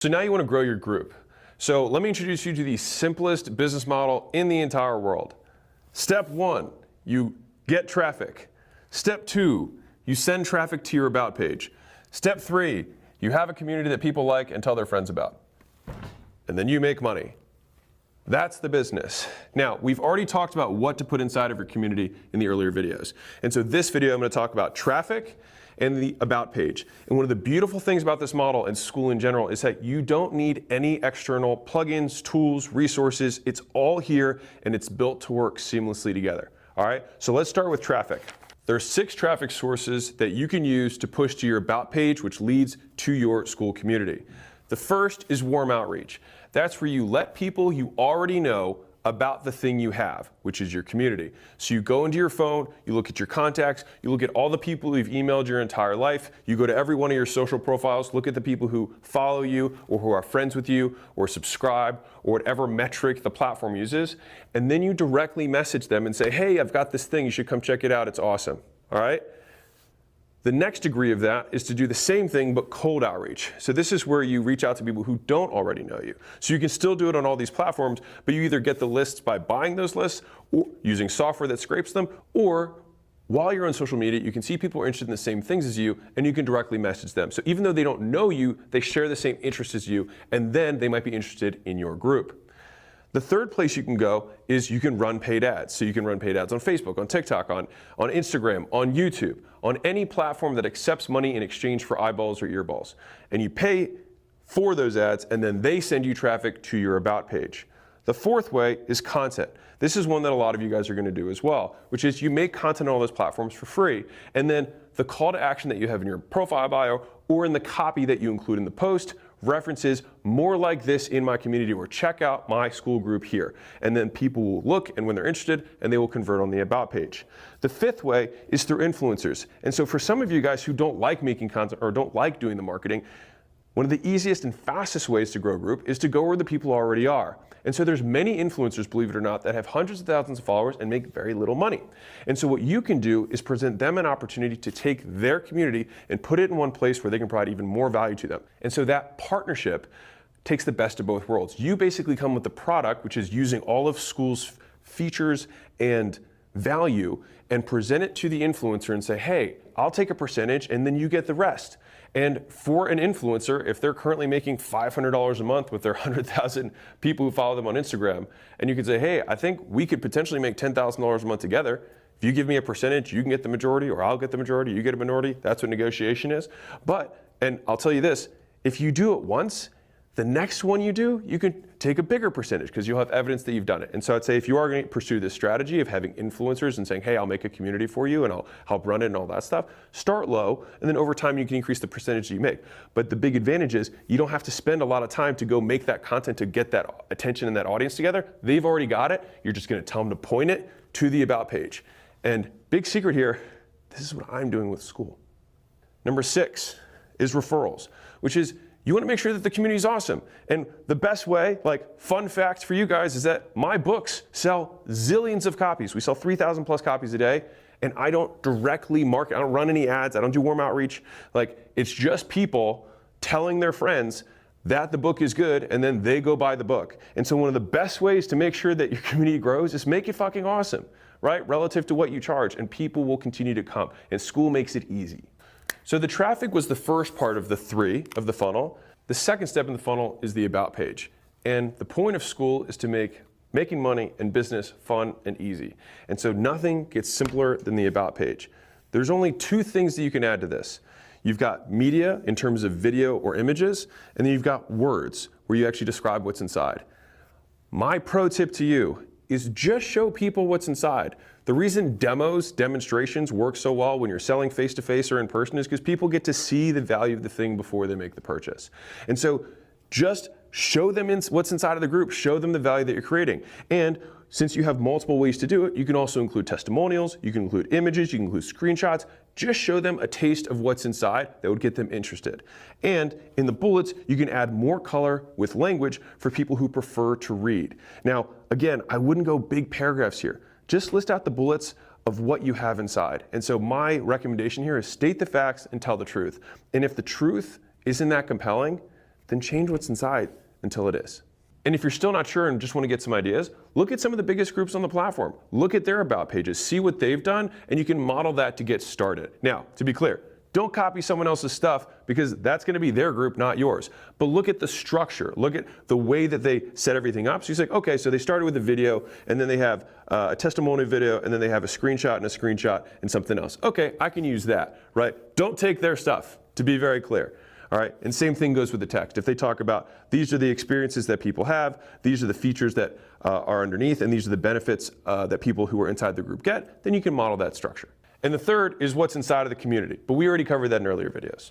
So now you want to grow your group. So let me introduce you to the simplest business model in the entire world. Step 1, you get traffic. Step 2, you send traffic to your About page. Step 3, you have a community that people like and tell their friends about. And then you make money. That's the business. Now, we've already talked about what to put inside of your community in the earlier videos. And so this video, I'm going to talk about traffic and the About page. And one of the beautiful things about this model and Skool in general is that you don't need any external plugins, tools, resources. It's all here and it's built to work seamlessly together. All right, so let's start with traffic. There are 6 traffic sources that you can use to push to your About page, which leads to your Skool community. The first is warm outreach. That's where you let people you already know about the thing you have, which is your community. So you go into your phone, you look at your contacts, you look at all the people you've emailed your entire life, you go to every one of your social profiles, look at the people who follow you or who are friends with you or subscribe or whatever metric the platform uses, and then you directly message them and say, hey, I've got this thing, you should come check it out, it's awesome, all right? The next degree of that is to do the same thing but cold outreach. So this is where you reach out to people who don't already know you. So you can still do it on all these platforms, but you either get the lists by buying those lists or using software that scrapes them, or while you're on social media, you can see people are interested in the same things as you and you can directly message them. So even though they don't know you, they share the same interests as you, and then they might be interested in your group. The third place you can go is you can run paid ads. So you can run paid ads on Facebook, on TikTok, on Instagram, on YouTube, on any platform that accepts money in exchange for eyeballs or earballs. And you pay for those ads and then they send you traffic to your About page. The fourth way is content. This is one that a lot of you guys are going to do as well, which is you make content on all those platforms for free. And then the call to action that you have in your profile bio or in the copy that you include in the post references more like this in my community, or check out my Skool group here. And then people will look, and when they're interested, and they will convert on the About page. The fifth way is through influencers. And so for some of you guys who don't like making content or don't like doing the marketing, one of the easiest and fastest ways to grow a group is to go where the people already are. And so there's many influencers, believe it or not, that have hundreds of thousands of followers and make very little money. And so what you can do is present them an opportunity to take their community and put it in one place where they can provide even more value to them. And so that partnership takes the best of both worlds. You basically come with the product, which is using all of Skool's features and value, and present it to the influencer and say, hey, I'll take a percentage and then you get the rest. And for an influencer, if they're currently making $500 a month with their 100,000 people who follow them on Instagram, and you could say, hey, I think we could potentially make $10,000 a month together. If you give me a percentage, you can get the majority, or I'll get the majority, you get a minority. That's what negotiation is. And I'll tell you this, if you do it once, the next one you do, you can take a bigger percentage because you'll have evidence that you've done it. And so I'd say if you are going to pursue this strategy of having influencers and saying, hey, I'll make a community for you and I'll help run it and all that stuff, start low, and then over time you can increase the percentage that you make. But the big advantage is you don't have to spend a lot of time to go make that content to get that attention and that audience together. They've already got it. You're just going to tell them to point it to the About page. And big secret here, this is what I'm doing with Skool. Number 6 is referrals, which is you want to make sure that the community is awesome. And the best way, like fun fact for you guys, is that my books sell zillions of copies. We sell 3,000 plus copies a day, and I don't directly market, I don't run any ads, I don't do warm outreach. Like, it's just people telling their friends that the book is good, and then they go buy the book. And so one of the best ways to make sure that your community grows is make it fucking awesome, right? Relative to what you charge, and people will continue to come. And Skool makes it easy. So the traffic was the first part of the 3 of the funnel. The second step in the funnel is the About page. And the point of Skool is to make making money and business fun and easy. And so nothing gets simpler than the About page. There's only 2 things that you can add to this. You've got media in terms of video or images, and then you've got words where you actually describe what's inside. My pro tip to you is just show people what's inside. The reason demonstrations work so well when you're selling face-to-face or in person is because people get to see the value of the thing before they make the purchase. And so just show them what's inside of the group, show them the value that you're creating. And since you have multiple ways to do it, you can also include testimonials, you can include images, you can include screenshots. Just show them a taste of what's inside that would get them interested. And in the bullets, you can add more color with language for people who prefer to read. Now, again, I wouldn't go big paragraphs here. Just list out the bullets of what you have inside. And so my recommendation here is state the facts and tell the truth. And if the truth isn't that compelling, then change what's inside until it is. And if you're still not sure and just want to get some ideas, look at some of the biggest groups on the platform. Look at their about pages, see what they've done, and you can model that to get started. Now, to be clear, don't copy someone else's stuff because that's going to be their group, not yours. But look at the structure. Look at the way that they set everything up. So you say, okay, so they started with a video, and then they have a testimonial video, and then they have a screenshot and something else. Okay, I can use that, right? Don't take their stuff, to be very clear. All right, and same thing goes with the text. If they talk about these are the experiences that people have, these are the features that are underneath, and these are the benefits that people who are inside the group get, then you can model that structure. And the third is what's inside of the community, but we already covered that in earlier videos.